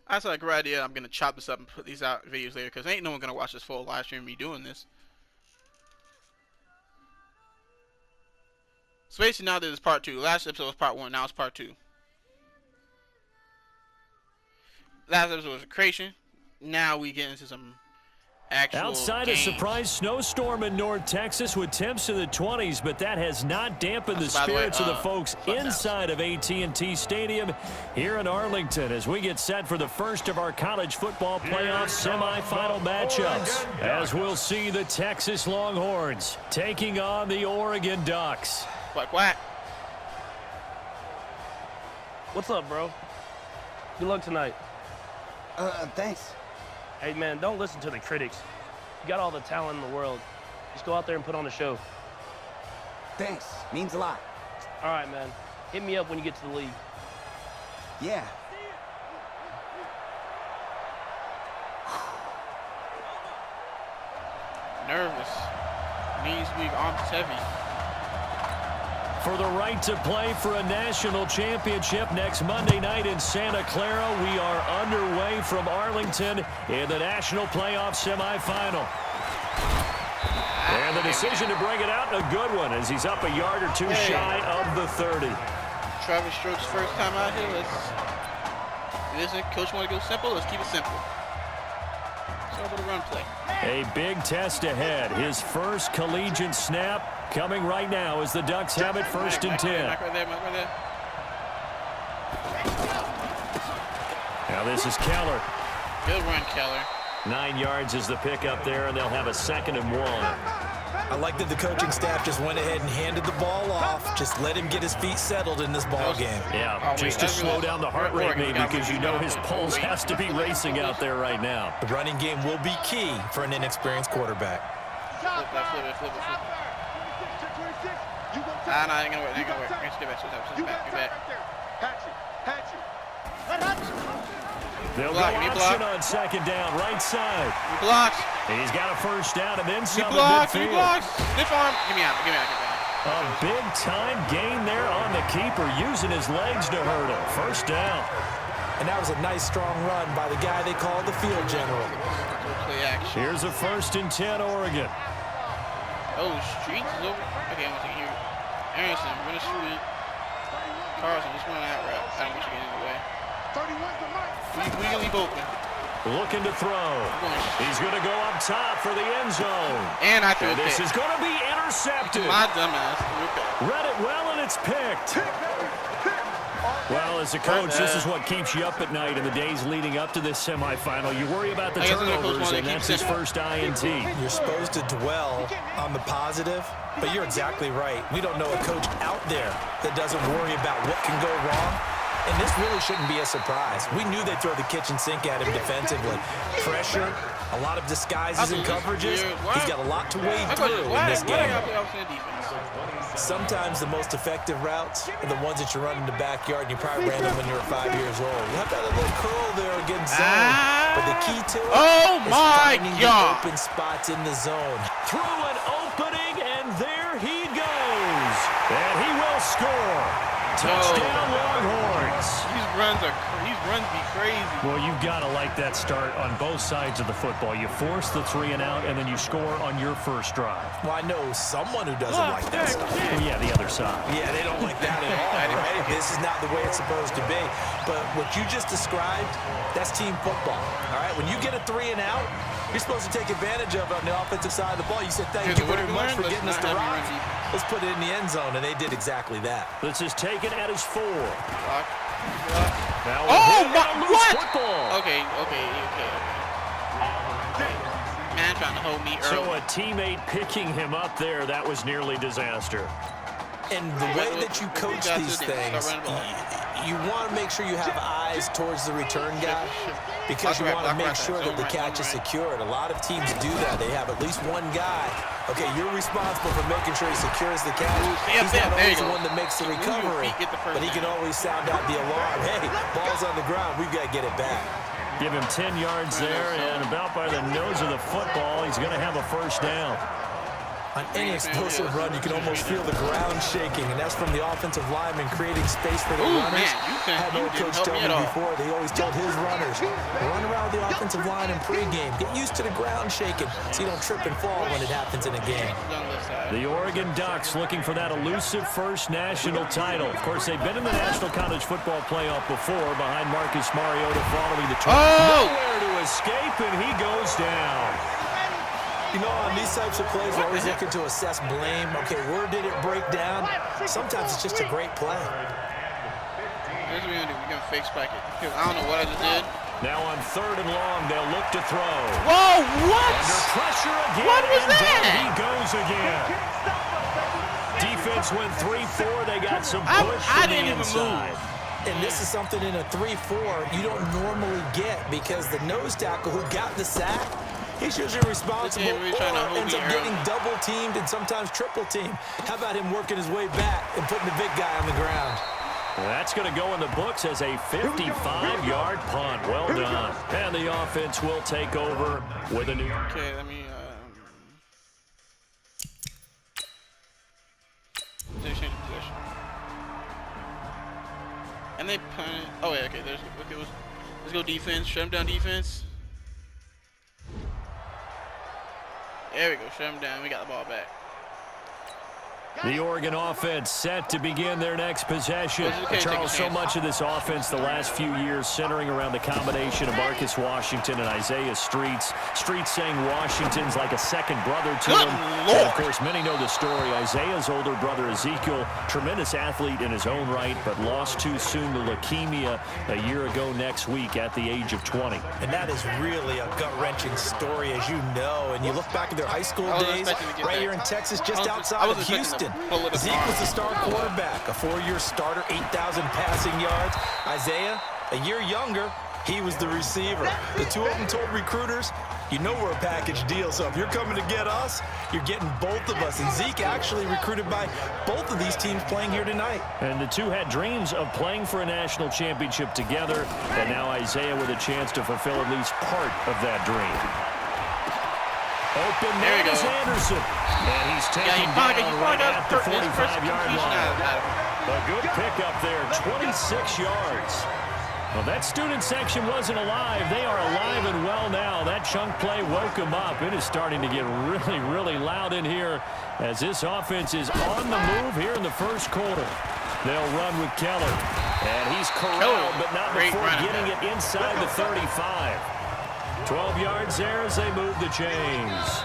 That's like a great idea. I'm gonna chop this up and put these out videos later because ain't no one gonna watch this full live stream of me doing this. So basically now this is part 2. Last episode was part 1, now it's part 2. Last episode was a creation. Now we get into some actual Outside games. a surprise snowstorm in North Texas with temps to the 20s, but that has not dampened the spirits of the folks inside of AT&T Stadium here in Arlington as we get set for the first of our college football playoff semifinal matchups. As we'll see the Texas Longhorns taking on the Oregon Ducks. Quack, quack. What's up, bro? Good luck tonight. Thanks. Hey, man, don't listen to the critics. You got all the talent in the world. Just go out there and put on a show. Thanks. Means a lot. All right, man. Hit me up when you get to the league. Yeah. Nervous. Knees weak, arms heavy. For the right to play for a national championship next Monday night in Santa Clara, we are underway from Arlington in the national playoff semifinal. And the decision to bring it out, a good one, as he's up a yard or two shy of the 30. Travis Strokes' first time out here. Listen, coach want to go simple. Let's keep it simple. Start with a run play. A big test ahead. His first collegiate snap coming right now as the Ducks have it first and 10. Right there. Now this is Keller. Good run, Keller. 9 yards is the pickup there, and they'll have a 2nd and 1. I like that the coaching staff just went ahead and handed the ball off. Just let him get his feet settled in this ball game. Yeah, just to slow down the heart rate maybe because you know his pulse has to be racing out there right now. The running game will be key for an inexperienced quarterback. Flip it. Ah, no, ain't gonna work. Let's get back. They'll go option on 2nd down, right side. He blocks. He's got a first down and then some He blocks. midfield. Stiff arm. Give me out. A big-time gain there on the keeper, using his legs to hurt him. First down. And that was a nice, strong run by the guy they call the field general. Play action. Here's a 1st and 10, Oregon. Oh, Streets is over. Okay, I'm going to here. Anderson, run a street. Carlson, just run that route. I don't want you to get in the way. We leave open. Looking to throw. He's going to go up top for the end zone. And I threw it. This is going to be intercepted. My dumbass. Read it well, and it's picked. Well, as a coach, this is what keeps you up at night in the days leading up to this semifinal. You worry about the turnovers, and that's his first INT. You're supposed to dwell on the positive, but you're exactly right. We don't know a coach out there that doesn't worry about what can go wrong. And this really shouldn't be a surprise. We knew they'd throw the kitchen sink at him defensively. Pressure, a lot of disguises and coverages. He's got a lot to wade through in this game. Sometimes the most effective routes are the ones that you run in the backyard, and you probably ran them when you were 5 years old. You have that little curl there against zone, but the key to it is finding the open spots in the zone. Through an opening, and there he goes. And he will score. Touchdown, Longhorns. These runs be crazy. Well, you've got to like that start on both sides of the football. You force the 3 and out, and then you score on your first drive. Well, I know someone who doesn't like that stuff. Well, yeah, the other side. Yeah, they don't like that at all. This is not the way it's supposed to be. But what you just described, that's team football. All right, when you get a 3 and out, you're supposed to take advantage of it on the offensive side of the ball. You said, thank you very much for getting us to rock. Let's put it in the end zone, and they did exactly that. This is taken at his 4. Now what? Football. Okay. Man trying to hold me early. So a teammate picking him up there, that was nearly disaster. And the way that you coach these things, you want to make sure you have eyes towards the return guy because you want to make sure that the catch is secured. A lot of teams do that. They have at least one guy. Okay, you're responsible for making sure he secures the catch. He's not always the one that makes the recovery, but he can always sound out the alarm. Hey, ball's on the ground. We've got to get it back. Give him 10 yards there, and about by the nose of the football, he's going to have a first down. On any explosive run, you can almost feel the ground shaking, and that's from the offensive lineman creating space for the runners. Man, I had an old coach tell me before, they always told his runners, run around the offensive line in pregame. Get used to the ground shaking so you don't trip and fall when it happens in a game. The Oregon Ducks looking for that elusive first national title. Of course, they've been in the National College Football Playoff before behind Marcus Mariota following the turn. Nowhere to escape, and he goes down. You know, on these types of plays, we're always looking to assess blame. Okay, where did it break down? Sometimes it's just a great play. Here's what we're going to do. We're going to fake spike it. Because I don't know what I just did. Now on 3rd and long, they'll look to throw. Whoa, what? Under pressure again. What was and that? Down he goes again. Defense went 3-4. They got some push from the inside. And this is something in a 3-4 you don't normally get because the nose tackle who got the sack, he's usually responsible or ends up getting double-teamed and sometimes triple-teamed. How about him working his way back and putting the big guy on the ground? That's going to go in the books as a 55-yard punt. Well done. And the offense will take over with a new... Okay, let me... change possession. And they punt it. Oh, yeah, okay. Let's go defense. Shut him down defense. There we go. Shut him down. We got the ball back. The Oregon offense set to begin their next possession. Charles, so much of this offense the last few years centering around the combination of Marcus Washington and Isaiah Streets. Streets saying Washington's like a second brother to him. And of course, many know the story. Isaiah's older brother, Ezekiel, tremendous athlete in his own right, but lost too soon to leukemia a year ago next week at the age of 20. And that is really a gut-wrenching story, as you know. And you look back at their high school days, right here in Texas, just outside of Houston. Zeke was the star quarterback, a 4-year starter, 8,000 passing yards. Isaiah, a year younger, he was the receiver. The two of them told recruiters, you know we're a package deal, so if you're coming to get us, you're getting both of us. And Zeke actually recruited by both of these teams playing here tonight. And the two had dreams of playing for a national championship together, and now Isaiah with a chance to fulfill at least part of that dream. Open there is Anderson. And he's taken down right at the 45-yard line. A good pickup there, 26 yards. Well, that student section wasn't alive. They are alive and well now. That chunk play woke them up. It is starting to get really, really loud in here as this offense is on the move here in the first quarter. They'll run with Keller. And he's corralled, but not before getting it inside the 35. 12 yards there as they move the chains.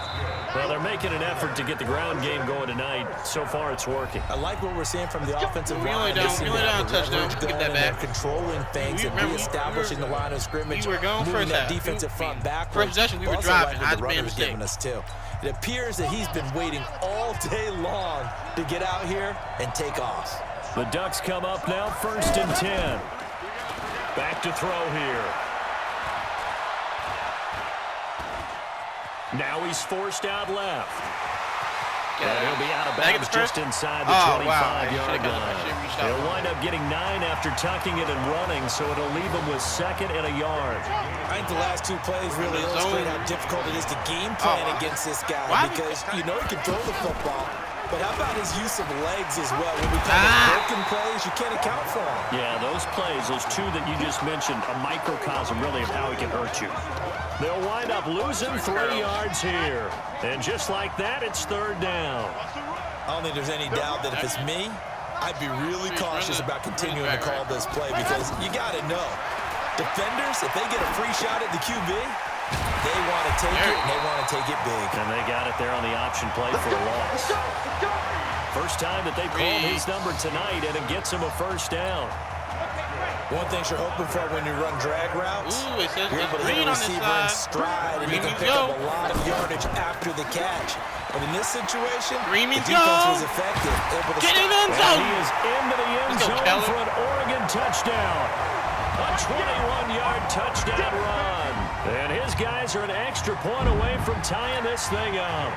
Well, they're making an effort to get the ground game going tonight. So far, it's working. I like what we're seeing from the offensive line. We only down a touchdown. Get that back. Controlling things and reestablishing the line of scrimmage. We were going moving first that half. defensive front backwards. First possession, we were driving. I made a mistake. Us too. It appears that he's been waiting all day long to get out here and take off. The Ducks come up now, 1st and 10. Back to throw here. Now he's forced out left. And he'll be out of bounds just inside the 25-yard line. He'll wind up getting 9 after tucking it and running, so it'll leave him with 2nd and a yard. I think the last 2 plays really illustrate how difficult it is to game plan against this guy because you know he can throw the football. But how about his use of legs as well? When we come to broken plays, you can't account for them. Yeah, those plays, those 2 that you just mentioned, a microcosm really of how he can hurt you. They'll wind up losing 3 yards here. And just like that, it's 3rd down. I don't think there's any doubt that if it's me, I'd be really cautious about continuing to call this play because you got to know, defenders, if they get a free shot at the QB, they want to take it, and they want to take it big. And they got it there on the option play for a loss. First time that they called his number tonight, and it gets him a 1st down. One thing you're hoping for when you run drag routes, you're able to hit a receiver in stride, and you can pick up a lot of yardage after the catch. But in this situation, the defense was effective. Get in the end zone! He is into the end zone for an Oregon touchdown. A 21-yard touchdown run. And his guys are an extra point away from tying this thing up.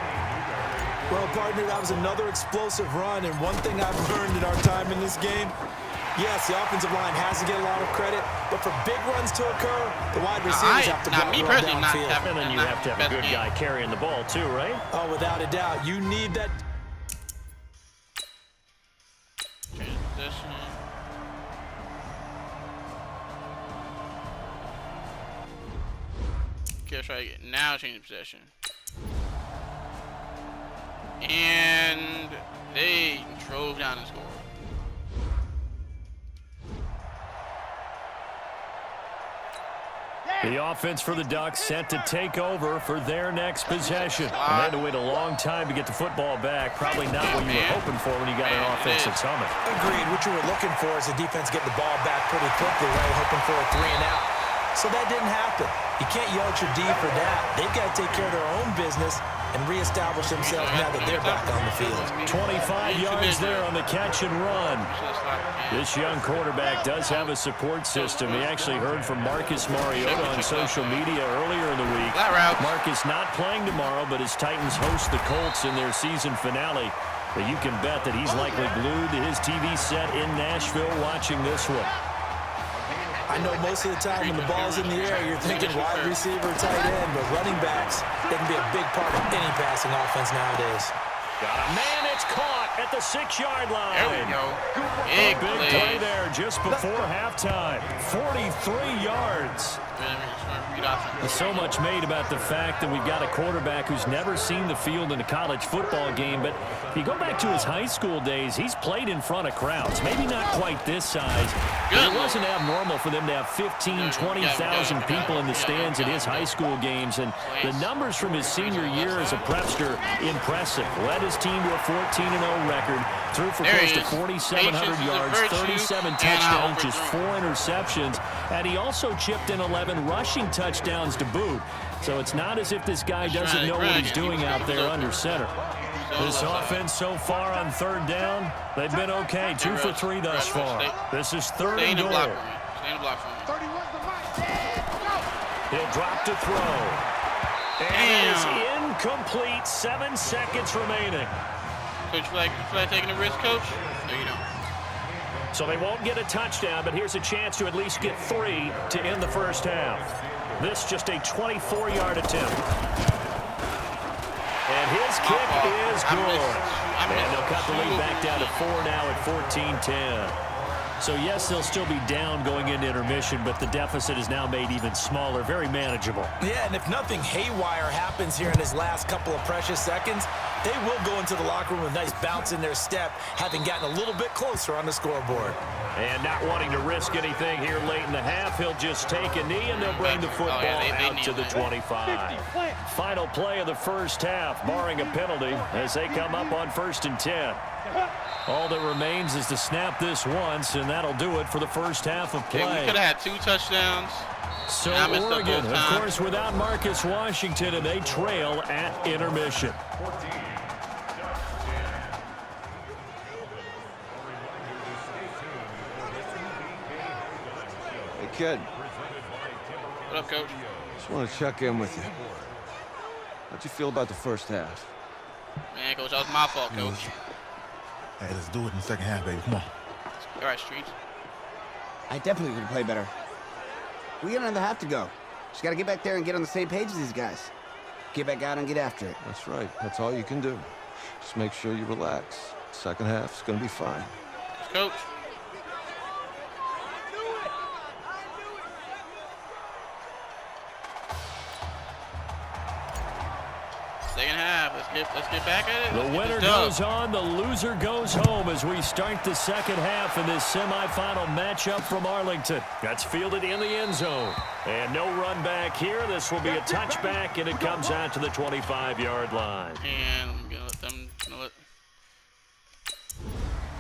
Well, partner, that was another explosive run. And one thing I've learned in our time in this game, Yes, the offensive line has to get a lot of credit, but for big runs to occur, the wide receivers have to block downfield. And then you have to have a good guy carrying the ball too, right? Oh, without a doubt. You need that. Transition. Okay, let's try to get now change possession. And they drove down and scored. The offense for the Ducks set to take over for their next possession. And they had to wait a long time to get the football back. Probably not what you were hoping for when you got an offense that's humming. Agreed. What you were looking for is the defense getting the ball back pretty quickly, right? Hoping for a 3 and out. So that didn't happen. You can't yell at your D for that. They've got to take care of their own business and reestablish themselves now that they're back on the field. 25 yards there on the catch and run. This young quarterback does have a support system. He actually heard from Marcus Mariota on social media earlier in the week. Marcus not playing tomorrow, but his Titans host the Colts in their season finale. But you can bet that he's likely glued to his TV set in Nashville watching this one. I know most of the time when the ball's in the air, you're thinking wide receiver, tight end, but running backs, they can be a big part of any passing offense nowadays. Got a man, it's caught at the 6-yard line. There we go. Big play there just before halftime. 43 yards. There's so much made about the fact that we've got a quarterback who's never seen the field in a college football game, but if you go back to his high school days, he's played in front of crowds. Maybe not quite this size, but it wasn't abnormal for them to have 15,000, 20,000 people in the stands at his high school games, and the numbers from his senior year as a prepster, impressive. Led his team to a 14-0 record, threw for close to 4,700 yards, 37 touchdowns, just 4 interceptions, and he also chipped in 11 rushing touchdowns to boot. So it's not as if this guy doesn't know what he's doing out there under center. This offense so far on 3rd down, they've been okay. 2 for 3 thus far. This is 3rd and goal. He'll drop to throw. And it is incomplete. 7 seconds remaining. Coach, you feel like taking a risk, Coach? No, you don't. So they won't get a touchdown, but here's a chance to at least get 3 to end the first half. This just a 24-yard attempt. And his kick is good. And they'll cut the lead back down to 4 now at 14-10. So, yes, they'll still be down going into intermission, but the deficit is now made even smaller, very manageable. Yeah, and if nothing haywire happens here in his last couple of precious seconds, they will go into the locker room with a nice bounce in their step, having gotten a little bit closer on the scoreboard. And not wanting to risk anything here late in the half, he'll just take a knee, and they'll bring the football out to the 25. Final play of the first half, barring a penalty, as they come up on 1st and 10. All that remains is to snap this once, and that'll do it for the first half of play. We could have had 2 touchdowns. So Oregon, of course, without Marcus Washington, and they trail at intermission. Hey, kid. What up, Coach? Just want to check in with you. How'd you feel about the first half? Man, Coach, that was my fault, Coach. Hey, let's do it in the second half, baby. Come on. All right, Streets. I definitely could play better. We got another half to go. Just got to get back there and get on the same page as these guys. Get back out and get after it. That's right. That's all you can do. Just make sure you relax. Second half's going to be fine. Coach. Second half. Let's get back at it. The winner goes on, the loser goes home as we start the second half in this semifinal matchup from Arlington. That's fielded in the end zone. And no run back here. This will be a touchback, and it comes out to the 25-yard line. And I'm going to let them let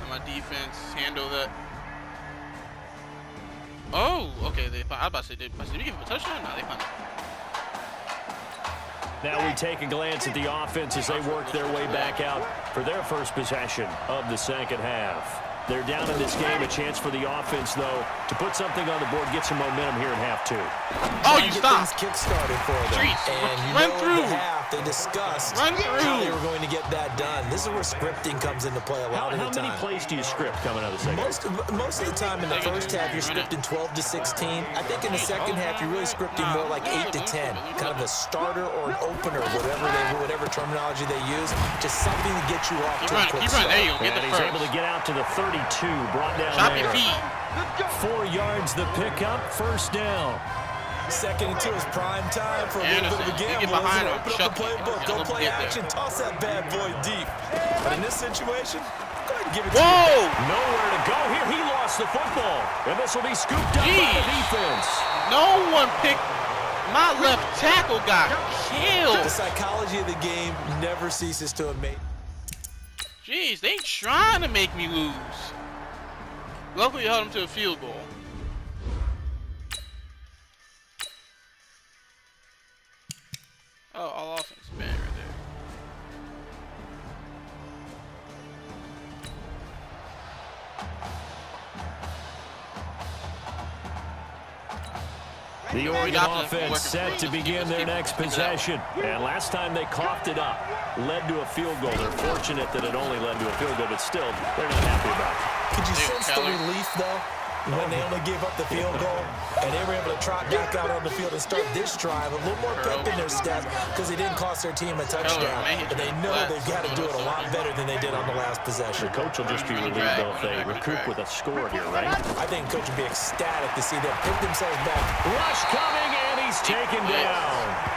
my defense handle that. Oh, okay. I was about to say, did we give him a touchdown? No, they found it. Now we take a glance at the offense as they work their way back out for their first possession of the second half. They're down in this game. A chance for the offense, though, to put something on the board, get some momentum here in half 2. Oh, you stopped. Kick-started for them. And you Run know through. at the half, they discussed how they were going to get that done. This is where scripting comes into play a lot of the time. How many plays do you script coming out of the second? Most of the time in the first half, you're scripting 12 to 16. I think in the second half, you're really scripting more like 8 to 10. Kind of a starter or an opener, whatever terminology they use. Just something to get you off to a quick start. There you go. Get the And he's able to get out to the 32. Brought down Chop there. your feet. 4 yards the pickup. First down. Second and 2 is prime time for a little bit of a gamble. Get behind him. Open up the playbook. Go play action. Toss that bad boy deep. But in this situation, go ahead and give it to him. Nowhere to go here. He lost the football. And this will be scooped up by the defense. No one picked. My left tackle got killed. The psychology of the game never ceases to amaze. Jeez, they trying to make me lose. Luckily, held him to a field goal. Oh, all offense bad right there. The Oregon offense set to begin their next possession. And last time they coughed it up, led to a field goal. They're fortunate that it only led to a field goal, but still, they're not happy about it. Could you sense the relief, though, when they only gave up the field goal and they were able to trot back out on the field and start this drive? A little more pep in their step because they didn't cost their team a touchdown. But they know they've got to do it a lot better than they did on the last possession. The coach will just be relieved, though, if they recoup with a score here, right? I think coach would be ecstatic to see them pick themselves back. Rush coming, and he's taken down.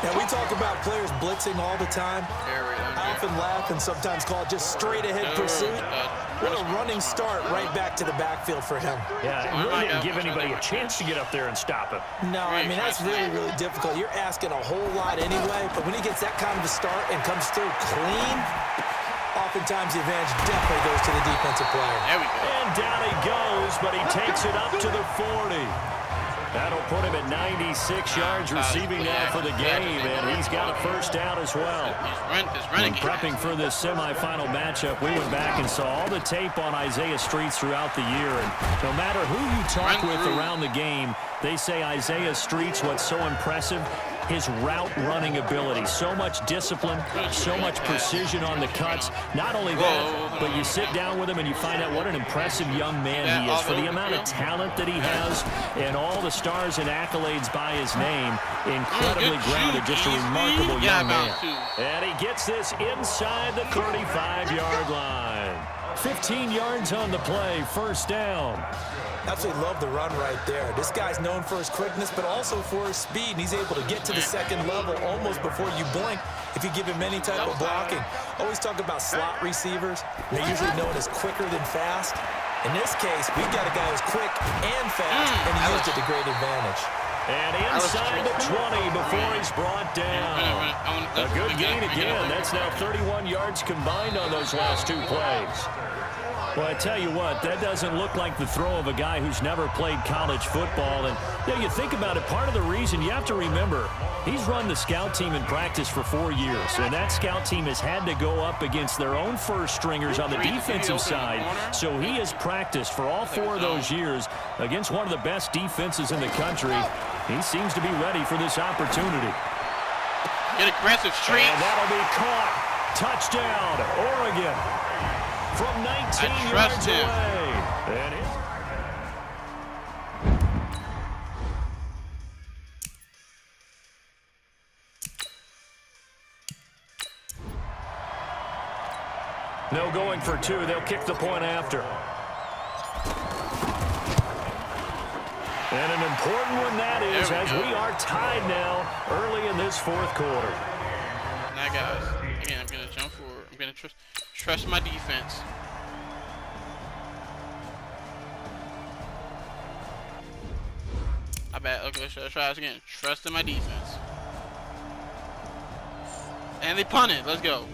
Now, we talk about players blitzing all the time. I often laugh and sometimes call it just straight-ahead pursuit. What a running start right back to the backfield for him. Yeah, it really didn't give anybody a chance to get up there and stop him. No, I mean, that's really, really difficult. You're asking a whole lot anyway, but when he gets that kind of a start and comes through clean, oftentimes the advantage definitely goes to the defensive player. There we go. And down he goes, but he takes it up to the 40. That'll put him at 96 yards receiving now for the game, and he's got a first down as well. He's running. When prepping for this semifinal matchup, we went back and saw all the tape on Isaiah Streets throughout the year, and no matter who you talk with around the game, they say Isaiah Streets, what's so impressive, his route running ability. So much discipline, so much precision on the cuts. Not only that, but you sit down with him and you find out what an impressive young man he is for the amount of talent that he has and all the stars and accolades by his name. Incredibly grounded, just a remarkable young man. And he gets this inside the 35-yard line. 15 yards on the play, first down. Absolutely love the run right there. This guy's known for his quickness, but also for his speed. And he's able to get to the second level almost before you blink if you give him any type of blocking. Always talk about slot receivers. They're usually known as quicker than fast. In this case, we've got a guy who's quick and fast, and he used it to great advantage. And inside the 20 before he's brought down. A good gain again. That's now 31 yards combined on those last two plays. Well, I tell you what, that doesn't look like the throw of a guy who's never played college football. And you think about it, part of the reason you have to remember, he's run the scout team in practice for 4 years. And that scout team has had to go up against their own first stringers on the defensive side. So he has practiced for all 4 of those years against one of the best defenses in the country. He seems to be ready for this opportunity. Get aggressive, Street. And that'll be caught. Touchdown, Oregon. From 19 yards away. And no going for 2. They'll kick the point after. And an important one that is, as we are tied now early in this fourth quarter. Now, guys, again, I'm going to jump forward. I'm going to trust my defense. I bet. Okay, let's try this again. Trust in my defense. And they punt it. Let's go.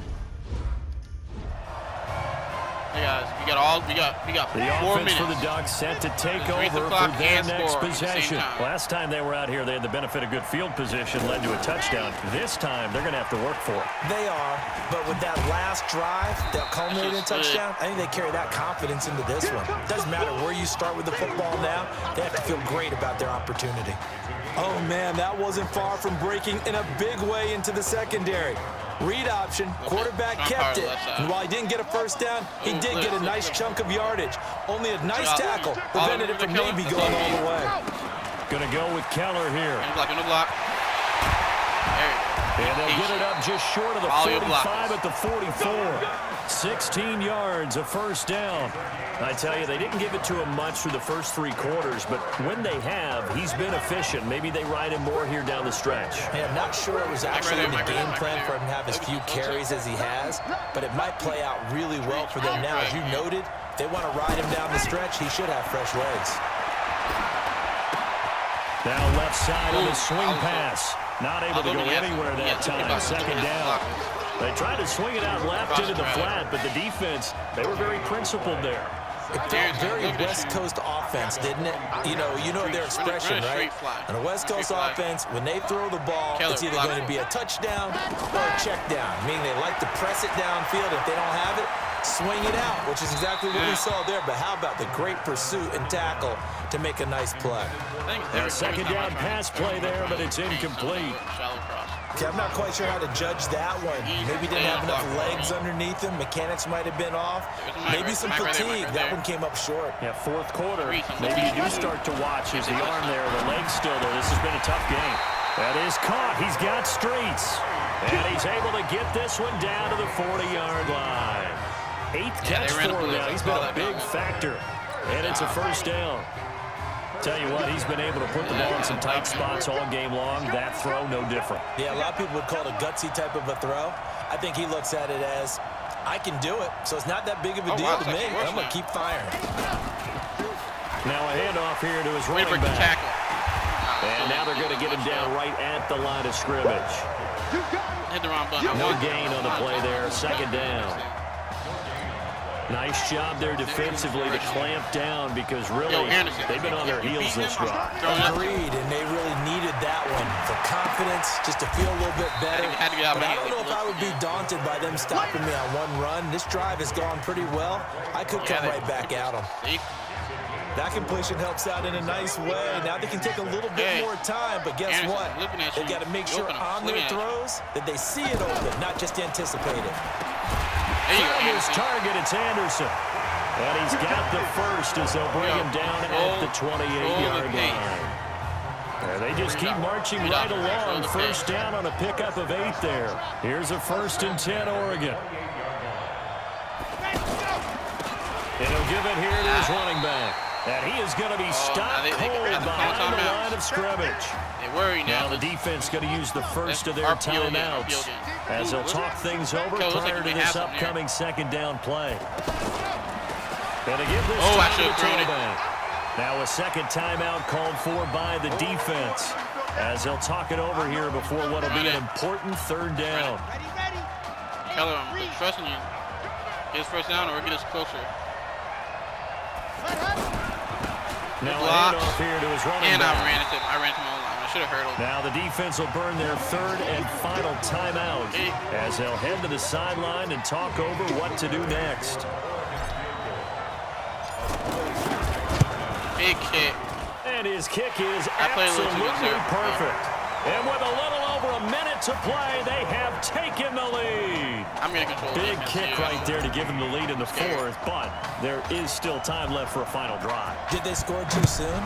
We got The 4 offense minutes. for the Ducks set to take Just raise the over clock for their and next score at the same possession. time. Last time they were out here, they had the benefit of good field position, led to a touchdown. This time, they're going to have to work for it. They are, but with that last drive that culminated in a touchdown, I think they carry that confidence into this one. Doesn't matter where you start with the football now, they have to feel great about their opportunity. Oh, man, that wasn't far from breaking in a big way into the secondary. Read option, quarterback kept it, and while he didn't get a first down, he did get a nice chunk of yardage. Only a nice tackle prevented it from maybe going all the way. Going to go with Keller here. In the block. And they'll get it up just short of the 45 at the 44. 16 yards, a first down. I tell you, they didn't give it to him much through the first 3 quarters, but when they have, he's been efficient. Maybe they ride him more here down the stretch. Hey, I'm not sure it was actually in the game plan for him to have as few carries as he has, but it might play out really well for them now. As you noted, if they want to ride him down the stretch, he should have fresh legs. Now left side on the swing pass. Not able to go anywhere that time. Second down. They tried to swing it out left into the flat, but the defense, they were very principled there. It felt very West Coast offense, didn't it? You know their expression, right? On a West Coast offense, when they throw the ball, it's either going to be a touchdown or a check down, meaning they like to press it downfield. If they don't have it, swing it out, which is exactly what we saw there. But how about the great pursuit and tackle to make a nice play? A second down pass play there, but it's incomplete. Okay, I'm not quite sure how to judge that one. Maybe didn't have enough legs underneath him. Mechanics might have been off. Maybe some fatigue. That one came up short. Yeah, fourth quarter. Maybe you do start to watch as the arm there, the leg's still there. This has been a tough game. That is caught. He's got streets. And he's able to get this one down to the 40-yard line. 8th catch for him now. He's been a big factor. And it's a first down. Tell you what, he's been able to put the ball in some tight spots all game long. That throw, no different. Yeah, a lot of people would call it a gutsy type of a throw. I think he looks at it as, I can do it, so it's not that big of a deal to me. I'm going to keep firing. Now a handoff here to his running back. And now they're going to get him down right at the line of scrimmage. Hit the wrong button. No gain on the play there, second down. Nice job there defensively to clamp down because really they've been on their heels this drive. Agreed, and they really needed that one for confidence, just to feel a little bit better. But I don't know if I would be daunted by them stopping me on one run. This drive has gone pretty well. I could come right back at them. That completion helps out in a nice way. Now they can take a little bit more time, but guess what? They've got to make sure on their throws that they see it open, not just anticipate it. From his target, it's Anderson. And he's got the first as they'll bring him down at the 28-yard line. There, they just keep marching right along. First down on a pickup of 8 there. Here's a 1st and 10, Oregon. And he'll give it here to his running back. And he is going to be stopped cold behind the line of scrimmage. Now the defense going to use the first of their timeouts as they'll talk things over prior to this upcoming second down play. And to give this time to the tailback. Now a second timeout called for by the defense as they'll talk it over here before what will be an important 3rd down. Keller, I'm trusting you. Get us first down or get us closer. Now a handoff here to his running back. I ran to my own line. I should have hurdled. Now the defense will burn their 3rd and final timeout as they'll head to the sideline and talk over what to do next. Big kick. And his kick is absolutely perfect. And with a little over a minute to play, they have taken the lead. I'm going to control Big kick right there to give them the lead in the 4th, but there is still time left for a final drive. Did they score too soon?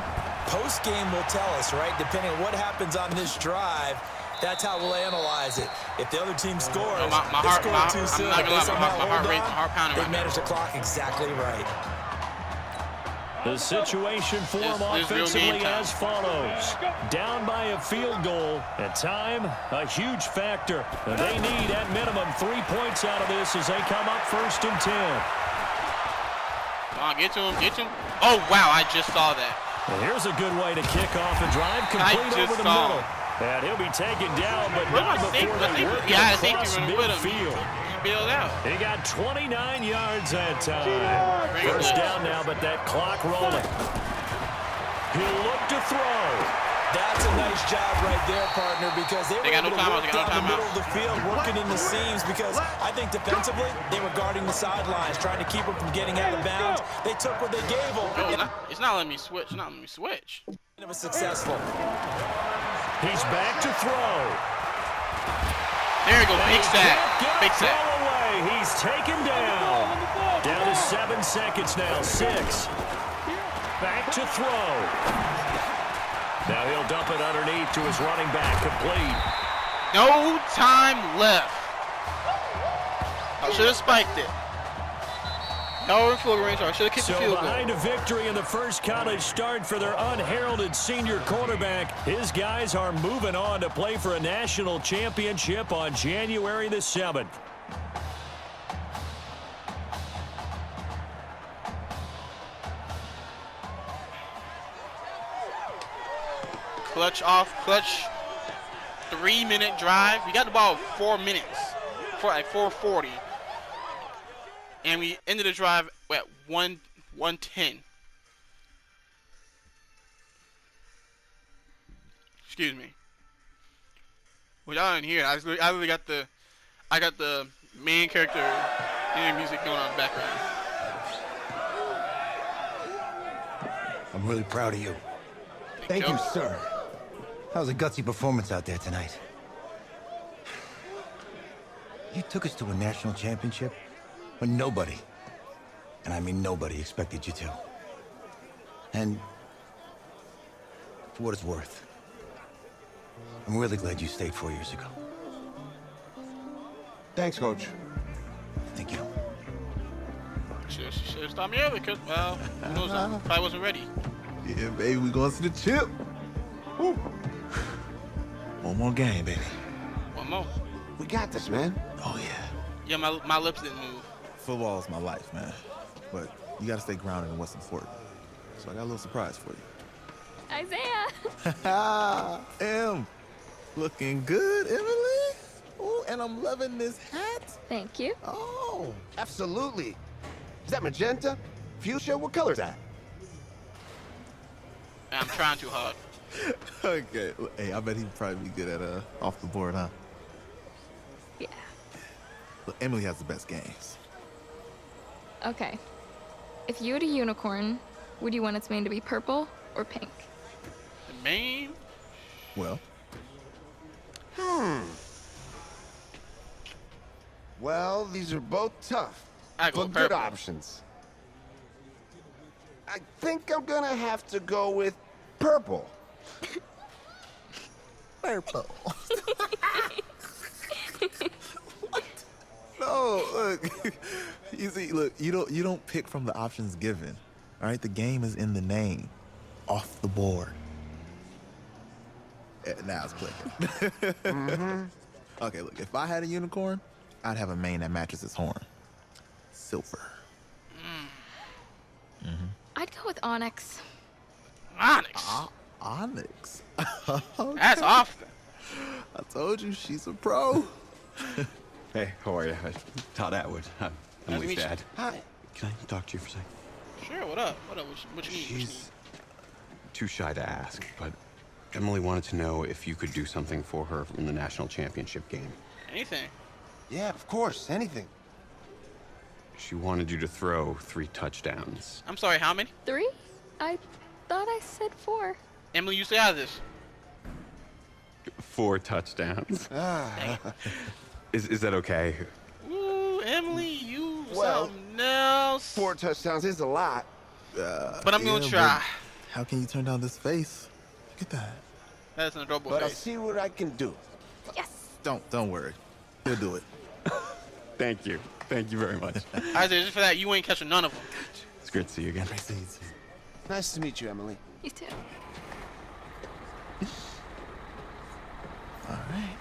Post-game will tell us, right? Depending on what happens on this drive, that's how we'll analyze it. If the other team scores, they scored too soon. I'm not going to lie, my heart pounding. They managed the clock exactly right. The situation for them offensively as follows. Down by a field goal, and time, a huge factor. They need, at minimum, 3 points out of this as they come up 1st and 10. Come on, get to him, get to him. Oh, wow, I just saw that. And here's a good way to kick off a drive complete over the middle. And he'll be taken down, but not before they work across midfield. bailed out. He got 29 yards that time. First down now, but that clock rolling. He'll look to throw. That's a nice job right there, partner, because they were able to work down the middle of the field, working in the seams, because I think defensively, they were guarding the sidelines, trying to keep them from getting out of bounds. They took what they gave them. It's not letting me switch. It's not letting me switch. It was successful. He's back to throw. There you go. Big sack. Big sack. Away. He's taken down. Down to 7 seconds now. 6. Back to throw. Now he'll dump it underneath to his running back, complete. No time left. I should have spiked it. No in field range. I should have kicked the field goal. So behind a victory in the first college start for their unheralded senior quarterback, his guys are moving on to play for a national championship on January the 7th. Clutch off, clutch 3-minute drive. We got the ball 4 minutes, like 4:40, and we ended the drive at 1:10. Excuse me. Well, y'all didn't hear. I literally got the main character music going on in the background. I'm really proud of you. Thank you, sir. That was a gutsy performance out there tonight. You took us to a national championship when nobody, and I mean nobody, expected you to. And for what it's worth, I'm really glad you stayed 4 years ago. Thanks, Coach. Thank you. She should have stopped me early because, well, who knows? I probably wasn't ready. Yeah, baby, we going to the chip. Woo. One more game, baby. One more. We got this, man. Oh, yeah. Yeah, my lips didn't move. Football is my life, man. But you got to stay grounded in what's important. So I got a little surprise for you. Isaiah! Em, looking good, Emily. Oh, and I'm loving this hat. Thank you. Oh, absolutely. Is that magenta? Fuchsia? What color is that? I'm trying too hard. Okay. Hey, I bet he'd probably be good at off the board, huh? Yeah. Look, Emily has the best games. Okay. If you had a unicorn, would you want its mane to be purple or pink? The mane? Well. Well, these are both tough, I go but purple. good options. I think I'm gonna have to go with purple. Purple. No, look. You see, look, you don't pick from the options given. All right, the game is in the name. Off the board. Now it's clicking. Okay, look, if I had a unicorn, I'd have a mane that matches its horn. Silver. I'd go with onyx. Onyx. Onyx. Okay. That's awesome. I told you, she's a pro. Hey, how are you? Todd Atwood. I'm Emily's dad. Hi. Can I talk to you for a second? Sure, what up? What you need? She's too shy to ask, but Emily wanted to know if you could do something for her in the national championship game. Anything. Yeah, of course, anything. She wanted you to throw 3 touchdowns. I'm sorry, how many? 3? I thought I said 4. Emily, you stay out of this. 4 touchdowns. Is that okay? Ooh, Emily, you Well, something else. 4 touchdowns is a lot. But I'm gonna try. How can you turn down this face? Look at that. That's an adorable But I'll face. see what I can do. Yes. Don't worry. He'll do it. Thank you. Thank you very much. Isaiah, just for that, you ain't catching none of them. It's great to see you again. Nice to meet you, Emily. You too. All right.